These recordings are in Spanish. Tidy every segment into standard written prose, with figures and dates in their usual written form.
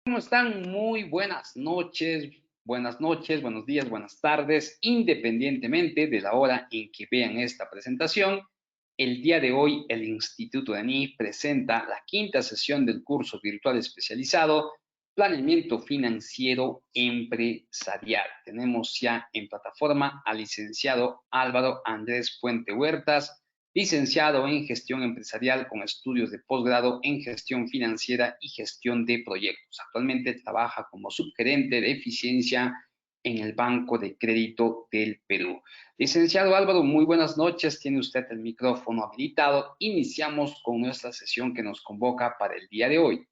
¿Cómo están? Muy buenos días, buenas tardes, independientemente de la hora en que vean esta presentación. El día de hoy, el Instituto de ANIF presenta la quinta sesión del curso virtual especializado Planeamiento Financiero Empresarial. Tenemos ya en plataforma al licenciado Álvaro Andrés Puente Huertas, licenciado en Gestión Empresarial con estudios de posgrado en Gestión Financiera y Gestión de Proyectos. Actualmente trabaja como subgerente de eficiencia en el Banco de Crédito del Perú. Licenciado Álvaro, muy buenas noches. Tiene usted el micrófono habilitado. Iniciamos con nuestra sesión que nos convoca para el día de hoy.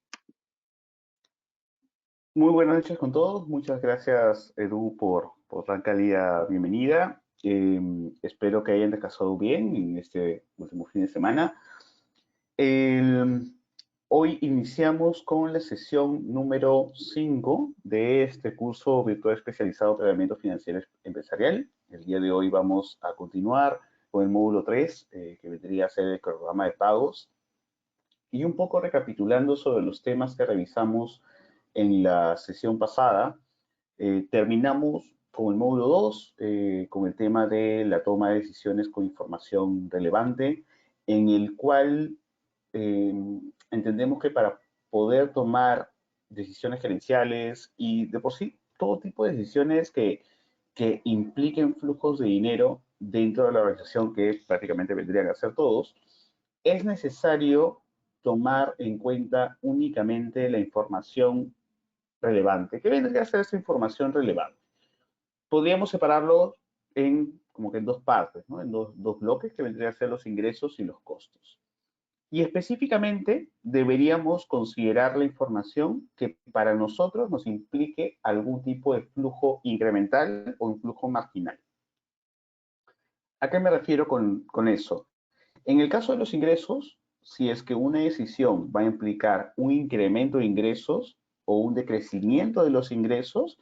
Muy buenas noches con todos. Muchas gracias, Edu, por tan cálida bienvenida. Espero que hayan descansado bien en este último fin de semana. El- Hoy iniciamos con la sesión número 5 de este curso virtual especializado en Planeamiento Financiero Empresarial. El día de hoy vamos a continuar con el módulo 3, que vendría a ser el programa de pagos. Y un poco recapitulando sobre los temas que revisamos en la sesión pasada, terminamos con el módulo 2, con el tema de la toma de decisiones con información relevante, en el cual eh, entendemos que para poder tomar decisiones gerenciales y de por sí todo tipo de decisiones que impliquen flujos de dinero dentro de la organización, que prácticamente vendrían a ser todos, es necesario tomar en cuenta únicamente la información relevante. ¿Qué vendría a ser esa información relevante? Podríamos separarlo en como que en dos partes, ¿no? En dos bloques que vendrían a ser los ingresos y los costos. Y específicamente deberíamos considerar la información que para nosotros nos implique algún tipo de flujo incremental o un flujo marginal. ¿A qué me refiero con eso? En el caso de los ingresos, si es que una decisión va a implicar un incremento de ingresos o un decrecimiento de los ingresos,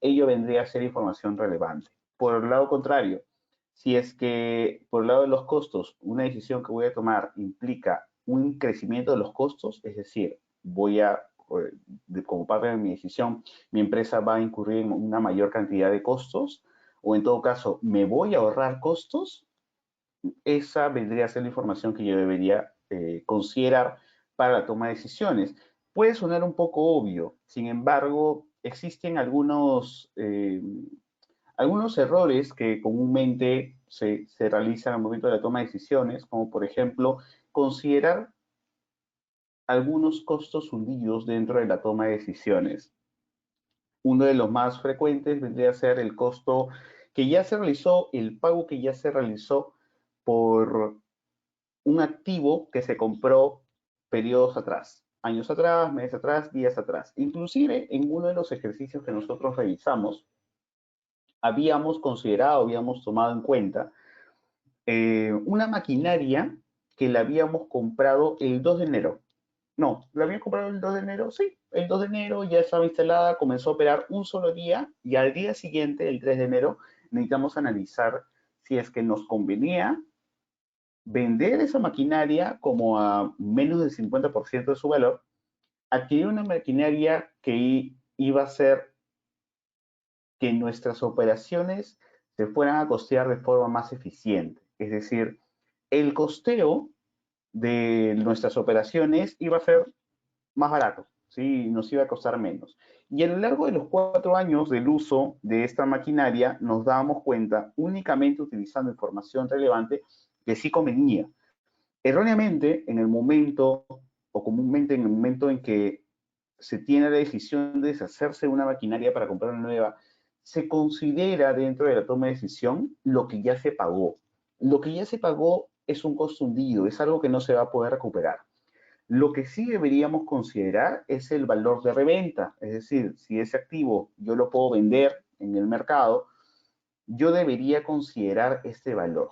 ello vendría a ser información relevante. Por el lado contrario, si es que por el lado de los costos, una decisión que voy a tomar implica un crecimiento de los costos, es decir, como parte de mi decisión, mi empresa va a incurrir en una mayor cantidad de costos, o en todo caso, me voy a ahorrar costos, esa vendría a ser la información que yo debería considerar para la toma de decisiones. Puede sonar un poco obvio, sin embargo, existen algunos errores que comúnmente se realizan al momento de la toma de decisiones, como por ejemplo considerar algunos costos hundidos dentro de la toma de decisiones. Uno de los más frecuentes vendría a ser el costo que ya se realizó, el pago que ya se realizó por un activo que se compró periodos atrás, años atrás, meses atrás, días atrás. Inclusive en uno de los ejercicios que nosotros revisamos, habíamos considerado, habíamos tomado en cuenta una maquinaria que la habíamos comprado el 2 de enero. No, ¿la habíamos comprado el 2 de enero? Sí, el 2 de enero ya estaba instalada, comenzó a operar un solo día y al día siguiente, el 3 de enero, necesitamos analizar si es que nos convenía vender esa maquinaria como a menos del 50% de su valor, adquirir una maquinaria que iba a hacer que nuestras operaciones se fueran a costear de forma más eficiente. Es decir, el costeo de nuestras operaciones iba a ser más barato, ¿sí? Nos iba a costar menos. Y a lo largo de los 4 años del uso de esta maquinaria, nos dábamos cuenta, únicamente utilizando información relevante, que sí convenía. Erróneamente, en el momento, o comúnmente en el momento en que se tiene la decisión de deshacerse de una maquinaria para comprar una nueva, se considera dentro de la toma de decisión lo que ya se pagó. Lo que ya se pagó es un costo hundido, es algo que no se va a poder recuperar. Lo que sí deberíamos considerar es el valor de reventa, es decir, si ese activo yo lo puedo vender en el mercado, yo debería considerar este valor.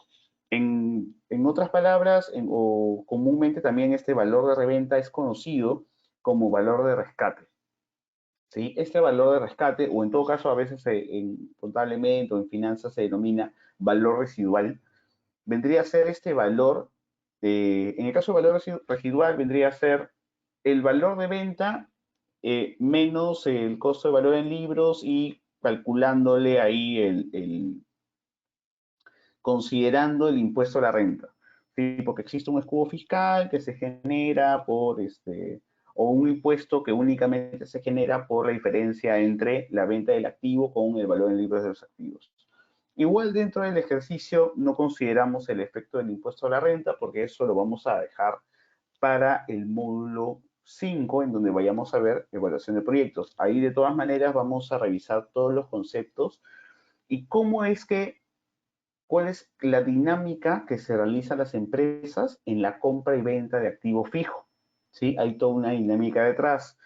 En otras palabras, o comúnmente también este valor de reventa es conocido como valor de rescate. ¿Sí? Este valor de rescate, o en todo caso a veces contablemente o en finanzas se denomina valor residual, vendría a ser este valor, en el caso de valor residual vendría a ser el valor de venta menos el costo de valor en libros y calculándole ahí considerando el impuesto a la renta. ¿Sí? Porque existe un escudo fiscal que se genera o un impuesto que únicamente se genera por la diferencia entre la venta del activo con el valor en libros de los activos. Igual dentro del ejercicio no consideramos el efecto del impuesto a la renta porque eso lo vamos a dejar para el módulo 5 en donde vayamos a ver evaluación de proyectos. Ahí de todas maneras vamos a revisar todos los conceptos y cuál es la dinámica que se realiza en las empresas en la compra y venta de activo fijo. ¿Sí? Hay toda una dinámica detrás.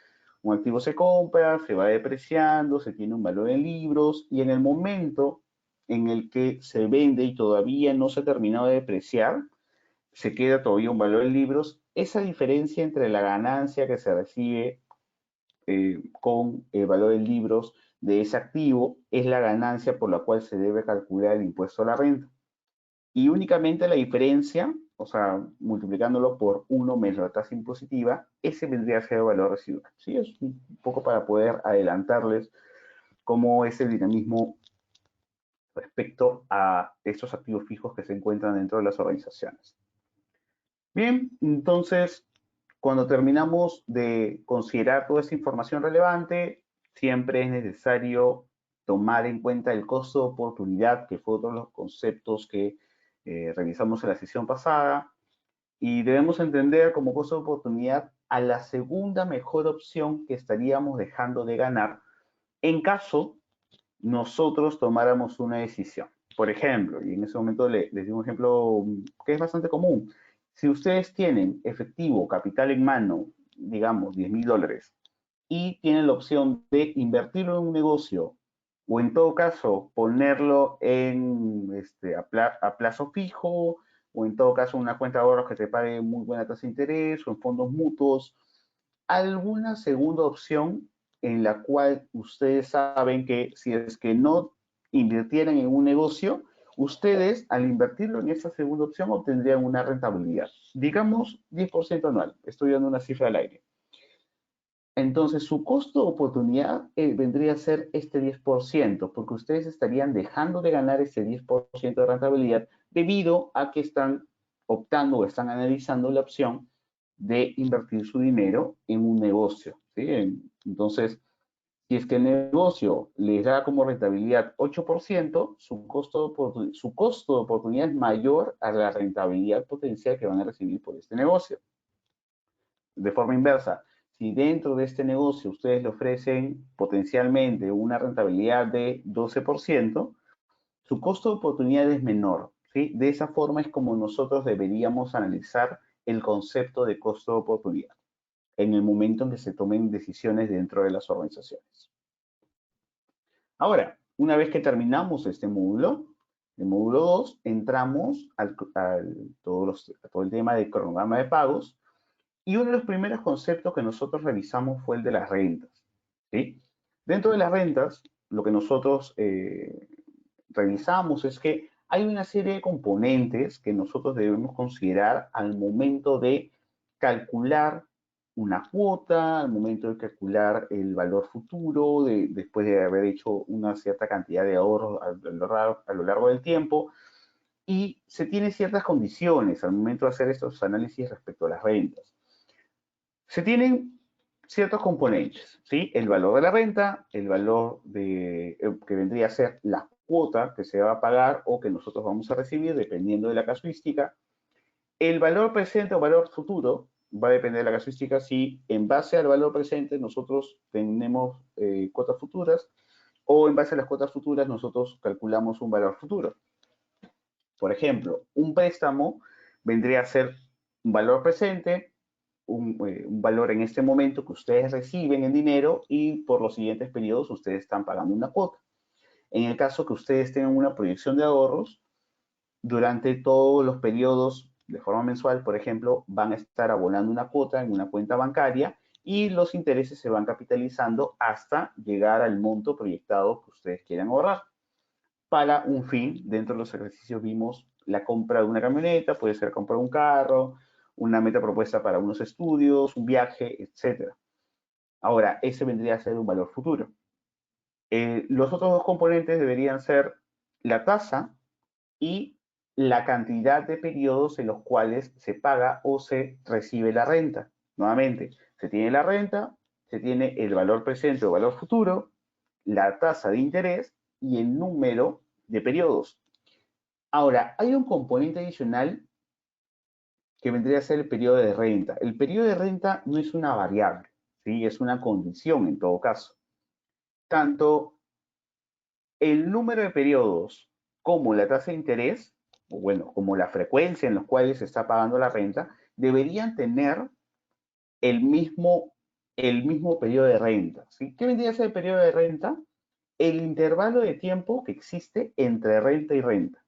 Un activo se compra, se va depreciando, se tiene un valor en libros y en el momento en el que se vende y todavía no se ha terminado de depreciar, se queda todavía un valor en libros. Esa diferencia entre la ganancia que se recibe con el valor en libros de ese activo es la ganancia por la cual se debe calcular el impuesto a la renta. Y únicamente la diferencia, o sea, multiplicándolo por 1 menos la tasa impositiva, ese vendría a ser el valor residual. ¿Sí? Es un poco para poder adelantarles cómo es el dinamismo respecto a estos activos fijos que se encuentran dentro de las organizaciones. Bien, entonces, cuando terminamos de considerar toda esa información relevante, siempre es necesario tomar en cuenta el costo de oportunidad, que fue otro de los conceptos que revisamos en la sesión pasada, y debemos entender como costo de oportunidad a la segunda mejor opción que estaríamos dejando de ganar en caso nosotros tomáramos una decisión. Por ejemplo, y en ese momento les doy un ejemplo que es bastante común. Si ustedes tienen efectivo, capital en mano, digamos, $10,000, y tienen la opción de invertirlo en un negocio o en todo caso ponerlo a plazo fijo o en todo caso una cuenta de ahorros que te pague muy buena tasa de interés o en fondos mutuos, alguna segunda opción en la cual ustedes saben que si es que no invirtieran en un negocio, ustedes al invertirlo en esa segunda opción obtendrían una rentabilidad, digamos 10% anual, estoy dando una cifra al aire. Entonces, su costo de oportunidad vendría a ser este 10%, porque ustedes estarían dejando de ganar ese 10% de rentabilidad debido a que están optando o están analizando la opción de invertir su dinero en un negocio. ¿Sí? Entonces, si es que el negocio les da como rentabilidad 8%, su costo de oportunidad es mayor a la rentabilidad potencial que van a recibir por este negocio. De forma inversa, si dentro de este negocio ustedes le ofrecen potencialmente una rentabilidad de 12%, su costo de oportunidad es menor. ¿Sí? De esa forma es como nosotros deberíamos analizar el concepto de costo de oportunidad en el momento en que se tomen decisiones dentro de las organizaciones. Ahora, una vez que terminamos este módulo, el módulo 2, entramos a todo el tema del cronograma de pagos y uno de los primeros conceptos que nosotros revisamos fue el de las rentas. ¿Sí? Dentro de las rentas, lo que nosotros revisamos es que hay una serie de componentes que nosotros debemos considerar al momento de calcular una cuota, al momento de calcular el valor futuro, después de haber hecho una cierta cantidad de ahorros a lo largo del tiempo, y se tienen ciertas condiciones al momento de hacer estos análisis respecto a las rentas. Se tienen ciertos componentes, ¿sí? El valor de la renta, el valor que vendría a ser la cuota que se va a pagar o que nosotros vamos a recibir, dependiendo de la casuística. El valor presente o valor futuro va a depender de la casuística si en base al valor presente nosotros tenemos cuotas futuras o en base a las cuotas futuras nosotros calculamos un valor futuro. Por ejemplo, un préstamo vendría a ser un valor presente, un valor en este momento que ustedes reciben en dinero y por los siguientes periodos ustedes están pagando una cuota. En el caso que ustedes tengan una proyección de ahorros, durante todos los periodos de forma mensual, por ejemplo, van a estar abonando una cuota en una cuenta bancaria y los intereses se van capitalizando hasta llegar al monto proyectado que ustedes quieran ahorrar. Para un fin, dentro de los ejercicios vimos la compra de una camioneta, puede ser comprar un carro, una meta propuesta para unos estudios, un viaje, etc. Ahora, ese vendría a ser un valor futuro. Los otros dos componentes deberían ser la tasa y la cantidad de periodos en los cuales se paga o se recibe la renta. Nuevamente, se tiene la renta, se tiene el valor presente o valor futuro, la tasa de interés y el número de periodos. Ahora, hay un componente adicional que vendría a ser el periodo de renta. El periodo de renta no es una variable, ¿sí? Es una condición en todo caso. Tanto el número de periodos como la tasa de interés, o bueno, como la frecuencia en los cuales se está pagando la renta, deberían tener el mismo, el mismo periodo de renta, ¿sí? ¿Qué vendría a ser el periodo de renta? El intervalo de tiempo que existe entre renta y renta.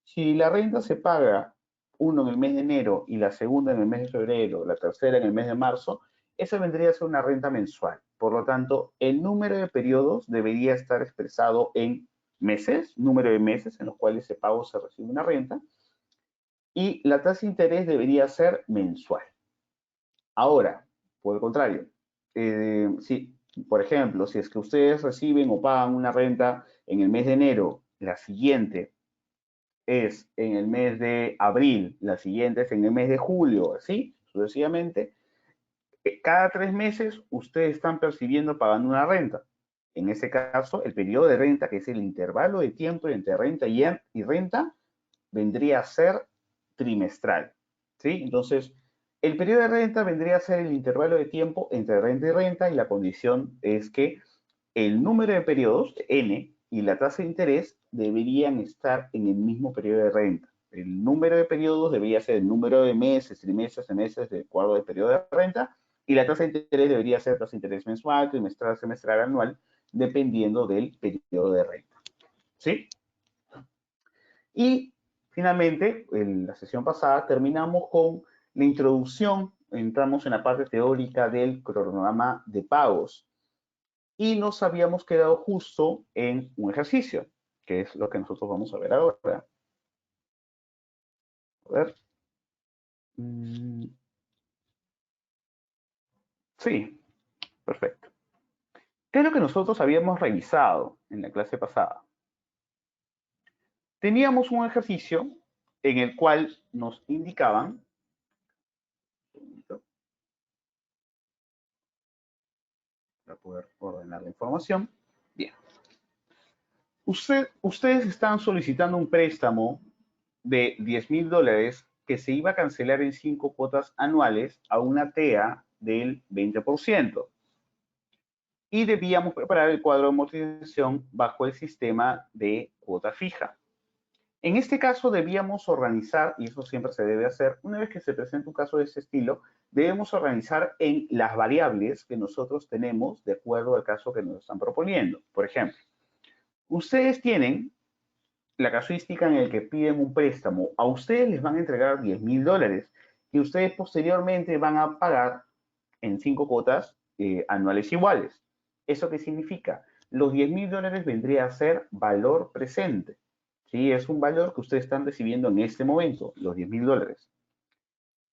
Si la renta se paga uno en el mes de enero y la segunda en el mes de febrero, la tercera en el mes de marzo, esa vendría a ser una renta mensual. Por lo tanto, el número de periodos debería estar expresado en meses, número de meses en los cuales se paga o se recibe una renta, y la tasa de interés debería ser mensual. Ahora, por el contrario, si, por ejemplo, si es que ustedes reciben o pagan una renta en el mes de enero, la siguiente es en el mes de abril, la siguiente es en el mes de julio, así sucesivamente, cada 3 meses ustedes están percibiendo pagando una renta. En ese caso, el periodo de renta, que es el intervalo de tiempo entre renta y renta, vendría a ser trimestral. ¿Sí? Entonces, el periodo de renta vendría a ser el intervalo de tiempo entre renta y la condición es que el número de periodos, n, y la tasa de interés deberían estar en el mismo periodo de renta. El número de periodos debería ser el número de meses, trimestres, semestres de acuerdo al periodo de renta, y la tasa de interés debería ser tasa de interés mensual, trimestral, semestral, anual, dependiendo del periodo de renta. ¿Sí? Y finalmente, en la sesión pasada terminamos con la introducción, entramos en la parte teórica del cronograma de pagos y nos habíamos quedado justo en un ejercicio, que es lo que nosotros vamos a ver ahora. A ver. Sí, perfecto. ¿Qué es lo que nosotros habíamos revisado en la clase pasada? Teníamos un ejercicio en el cual nos indicaban, para poder ordenar la información, bien, ustedes están solicitando un préstamo de $10,000 que se iba a cancelar en 5 cuotas anuales a una TEA del 20%. Y debíamos preparar el cuadro de amortización bajo el sistema de cuota fija. En este caso debíamos organizar, y eso siempre se debe hacer, una vez que se presenta un caso de ese estilo, debemos organizar en las variables que nosotros tenemos de acuerdo al caso que nos están proponiendo. Por ejemplo, ustedes tienen la casuística en el que piden un préstamo, a ustedes les van a entregar $10,000 y ustedes posteriormente van a pagar en 5 cuotas anuales iguales. ¿Eso qué significa? Los $10,000 vendría a ser valor presente. ¿Sí? Es un valor que ustedes están recibiendo en este momento, los $10,000.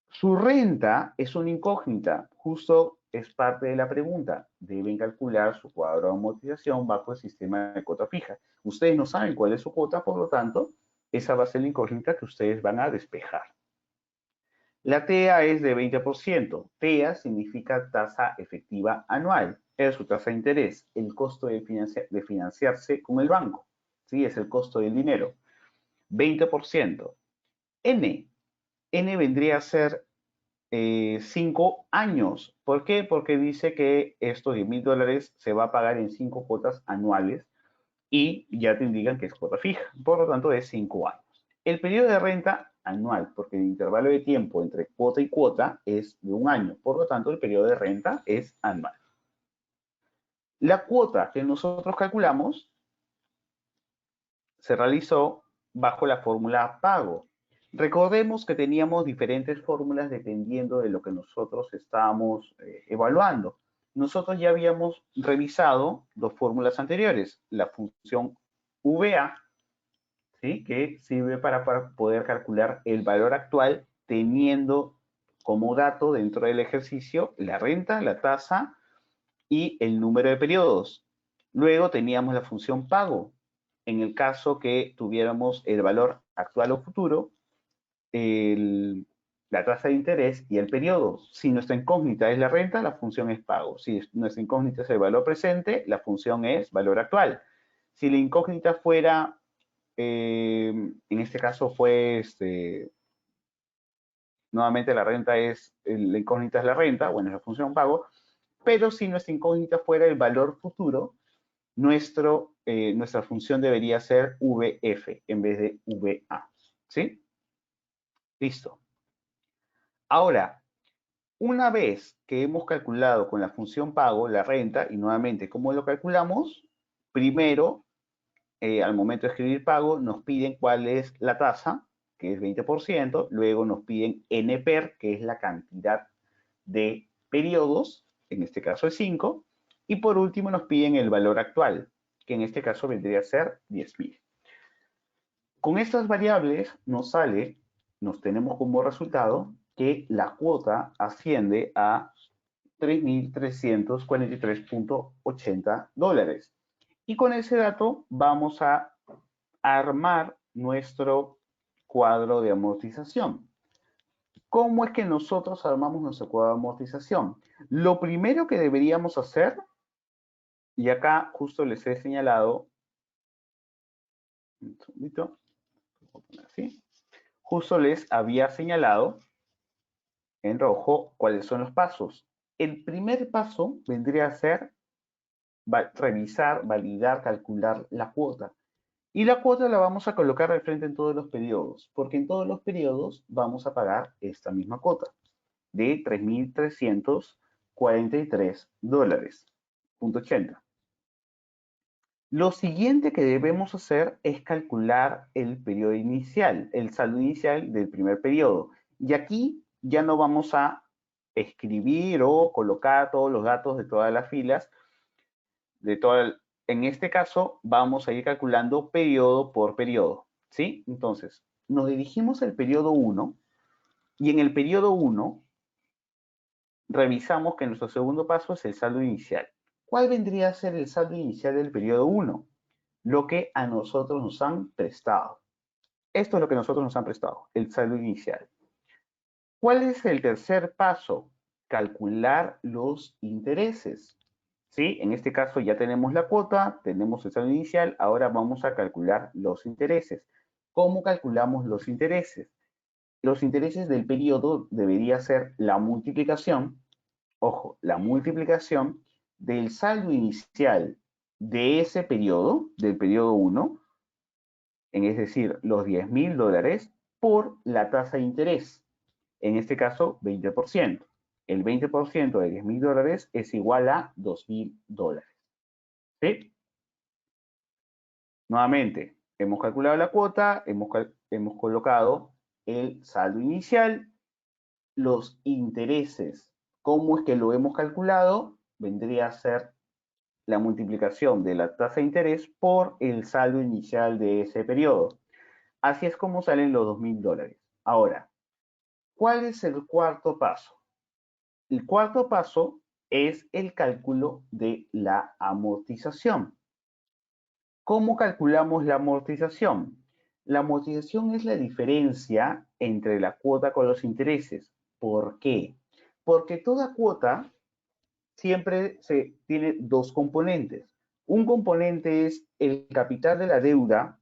Su renta es una incógnita, justo es parte de la pregunta. Deben calcular su cuadro de amortización bajo el sistema de cuota fija. Ustedes no saben cuál es su cuota, por lo tanto, esa va a ser la incógnita que ustedes van a despejar. La TEA es de 20%. TEA significa tasa efectiva anual. Es su tasa de interés, el costo de financiarse con el banco. ¿Sí? Es el costo del dinero. 20%. N. N vendría a ser 5 años. ¿Por qué? Porque dice que estos $10,000 se va a pagar en 5 cuotas anuales y ya te indican que es cuota fija. Por lo tanto, es 5 años. El periodo de renta anual, porque el intervalo de tiempo entre cuota y cuota es de 1 año. Por lo tanto, el periodo de renta es anual. La cuota que nosotros calculamos se realizó bajo la fórmula pago. Recordemos que teníamos diferentes fórmulas dependiendo de lo que nosotros estábamos evaluando. Nosotros ya habíamos revisado 2 fórmulas anteriores, la función VA, ¿sí? Que sirve para poder calcular el valor actual teniendo como dato dentro del ejercicio la renta, la tasa y el número de periodos. Luego teníamos la función pago. En el caso que tuviéramos el valor actual o futuro, la tasa de interés y el periodo. Si nuestra incógnita es la renta, la función es pago. Si nuestra incógnita es el valor presente, la función es valor actual. Si la incógnita fuera, en este caso fue, nuevamente la renta es, la incógnita es la renta, bueno, es la función pago, pero si nuestra incógnita fuera el valor futuro, nuestra función debería ser VF en vez de VA. ¿Sí? Listo. Ahora, una vez que hemos calculado con la función pago la renta, y nuevamente, ¿cómo lo calculamos? Primero, al momento de escribir pago, nos piden cuál es la tasa, que es 20%, luego nos piden NPER, que es la cantidad de periodos, en este caso es 5, y por último nos piden el valor actual, que en este caso vendría a ser 10.000. Con estas variables nos tenemos como resultado que la cuota asciende a $3.343.80. Y con ese dato vamos a armar nuestro cuadro de amortización. ¿Cómo es que nosotros armamos nuestro cuadro de amortización? Lo primero que deberíamos hacer, y acá justo les he señalado, un segundito, así, justo les había señalado en rojo cuáles son los pasos. El primer paso vendría a ser revisar, validar, calcular la cuota. Y la cuota la vamos a colocar al frente en todos los periodos, porque en todos los periodos vamos a pagar esta misma cuota de $3.343.80. Lo siguiente que debemos hacer es calcular el periodo inicial, el saldo inicial del primer periodo. Y aquí ya no vamos a escribir o colocar todos los datos de todas las filas. En este caso, vamos a ir calculando periodo por periodo, ¿sí? Entonces, nos dirigimos al periodo 1 y en el periodo 1 revisamos que nuestro segundo paso es el saldo inicial. ¿Cuál vendría a ser el saldo inicial del periodo 1? Lo que a nosotros nos han prestado. Esto es lo que nosotros nos han prestado, el saldo inicial. ¿Cuál es el tercer paso? Calcular los intereses. ¿Sí? En este caso ya tenemos la cuota, tenemos el saldo inicial, ahora vamos a calcular los intereses. ¿Cómo calculamos los intereses? Los intereses del periodo debería ser la multiplicación, ojo, la multiplicación del saldo inicial de ese periodo, del periodo 1, es decir, los $10.000 por la tasa de interés, en este caso 20%. El 20% de $10.000 es igual a $2.000. ¿Sí? Nuevamente, hemos calculado la cuota, hemos colocado el saldo inicial, los intereses. ¿Cómo es que lo hemos calculado? Vendría a ser la multiplicación de la tasa de interés por el saldo inicial de ese periodo. Así es como salen los $2.000. Ahora, ¿cuál es el cuarto paso? El cuarto paso es el cálculo de la amortización. ¿Cómo calculamos la amortización? La amortización es la diferencia entre la cuota con los intereses. ¿Por qué? Porque toda cuota siempre tiene dos componentes. Un componente es el capital de la deuda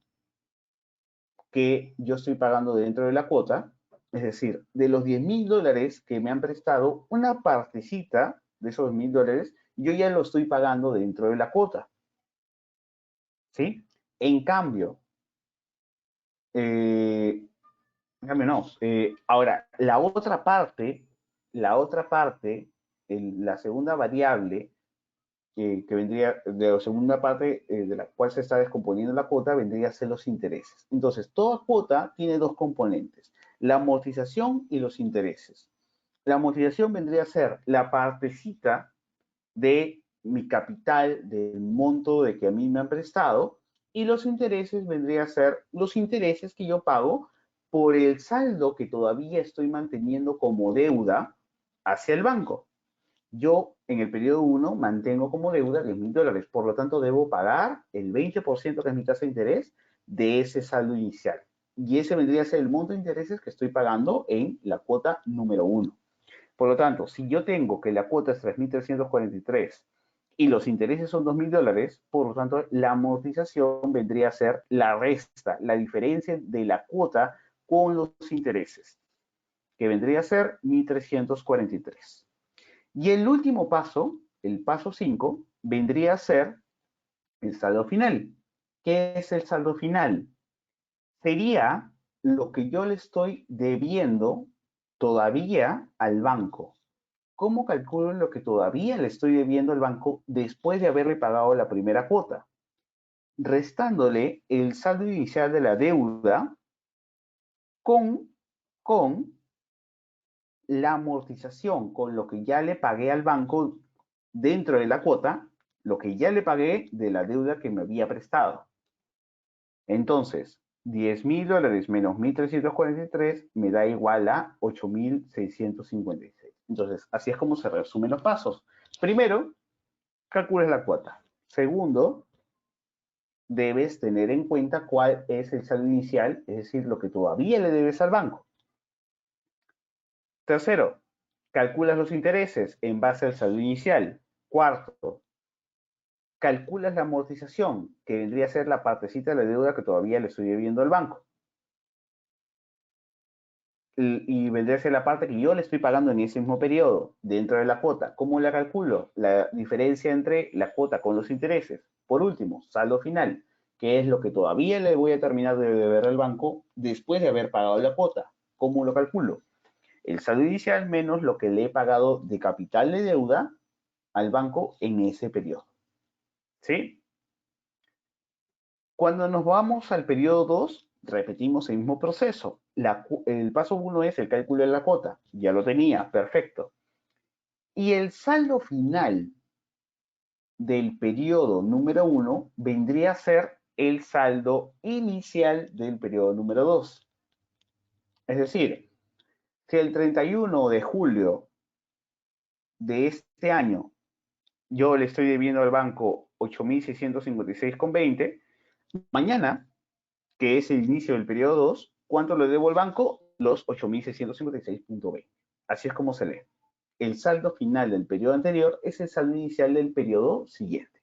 que yo estoy pagando dentro de la cuota, es decir, de los $10.000 que me han prestado, una partecita de esos $10.000 yo ya lo estoy pagando dentro de la cuota. ¿Sí? En cambio, ahora, la segunda variable que vendría de la segunda parte de la cual se está descomponiendo la cuota, vendría a ser los intereses. Entonces, toda cuota tiene dos componentes, la amortización y los intereses. La amortización vendría a ser la partecita de mi capital, del monto de que a mí me han prestado, y los intereses vendría a ser los intereses que yo pago por el saldo que todavía estoy manteniendo como deuda hacia el banco. Yo en el periodo 1 mantengo como deuda 10.000 dólares, por lo tanto debo pagar el 20% que es mi tasa de interés de ese saldo inicial. Y ese vendría a ser el monto de intereses que estoy pagando en la cuota número 1. Por lo tanto, si yo tengo que la cuota es 3.343 y los intereses son 2.000 dólares, por lo tanto, la amortización vendría a ser la resta, la diferencia de la cuota con los intereses, que vendría a ser 1.343. Y el último paso, el paso 5, vendría a ser el saldo final. ¿Qué es el saldo final? Sería lo que yo le estoy debiendo todavía al banco. ¿Cómo calculo lo que todavía le estoy debiendo al banco después de haberle pagado la primera cuota? Restándole el saldo inicial de la deuda con, con la amortización, con lo que ya le pagué al banco dentro de la cuota, lo que ya le pagué de la deuda que me había prestado. Entonces, 10.000 dólares menos 1.343 me da igual a 8.656. Entonces, así es como se resumen los pasos. Primero, calcules la cuota. Segundo, debes tener en cuenta cuál es el saldo inicial, es decir, lo que todavía le debes al banco. Tercero, calculas los intereses en base al saldo inicial. Cuarto, calculas la amortización, que vendría a ser la partecita de la deuda que todavía le estoy debiendo al banco. Y vendría a ser la parte que yo le estoy pagando en ese mismo periodo, dentro de la cuota. ¿Cómo la calculo? La diferencia entre la cuota con los intereses. Por último, saldo final, que es lo que todavía le voy a terminar de deber al banco después de haber pagado la cuota. ¿Cómo lo calculo? El saldo inicial menos lo que le he pagado de capital de deuda al banco en ese periodo. ¿Sí? Cuando nos vamos al periodo 2, repetimos el mismo proceso. El paso 1 es el cálculo de la cuota. Ya lo tenía, perfecto. Y el saldo final del periodo número 1 vendría a ser el saldo inicial del periodo número 2. Es decir, si el 31 de julio de este año yo le estoy debiendo al banco 8.656,20, mañana, que es el inicio del periodo 2, ¿cuánto le debo al banco? Los 8.656,20. Así es como se lee. El saldo final del periodo anterior es el saldo inicial del periodo siguiente.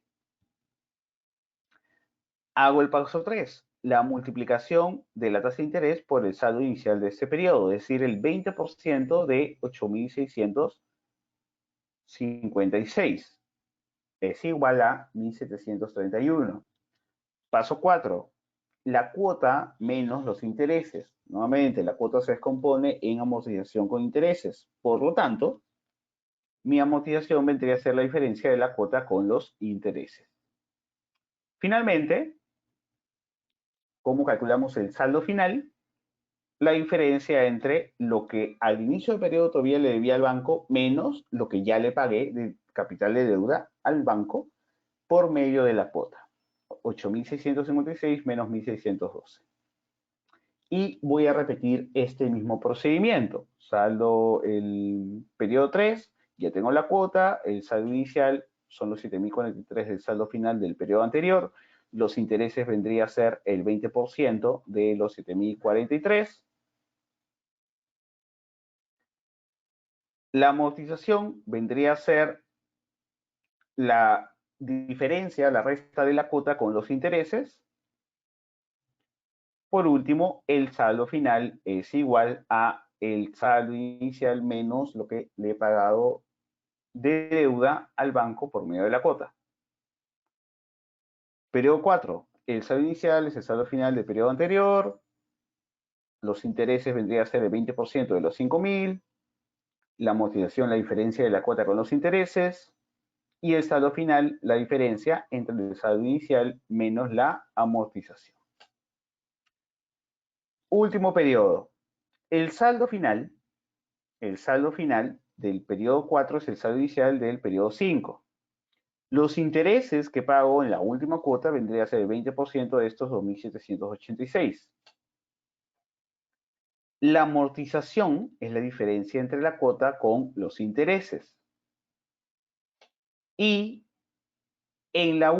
Hago el paso 3, la multiplicación de la tasa de interés por el saldo inicial de este periodo, es decir, el 20% de 8.656 es igual a 1.731. Paso 4, la cuota menos los intereses. Nuevamente, la cuota se descompone en amortización con intereses. Por lo tanto, mi amortización vendría a ser la diferencia de la cuota con los intereses. Finalmente, ¿cómo calculamos el saldo final? La diferencia entre lo que al inicio del periodo todavía le debía al banco menos lo que ya le pagué de capital de deuda al banco por medio de la cuota. 8.656 menos 1.612. Y voy a repetir este mismo procedimiento. Saldo el periodo 3, ya tengo la cuota, el saldo inicial son los 7.043 del saldo final del periodo anterior, los intereses vendría a ser el 20% de los 7.043. La amortización vendría a ser la diferencia, la resta de la cuota con los intereses. Por último, el saldo final es igual a el saldo inicial menos lo que le he pagado de deuda al banco por medio de la cuota. Periodo 4. El saldo inicial es el saldo final del periodo anterior. Los intereses vendría a ser el 20% de los 5.000. La amortización, la diferencia de la cuota con los intereses. Y el saldo final, la diferencia entre el saldo inicial menos la amortización. Último periodo. El saldo final del periodo 4 es el saldo inicial del periodo 5. Los intereses que pago en la última cuota vendría a ser el 20% de estos 2.786. La amortización es la diferencia entre la cuota con los intereses. Y en la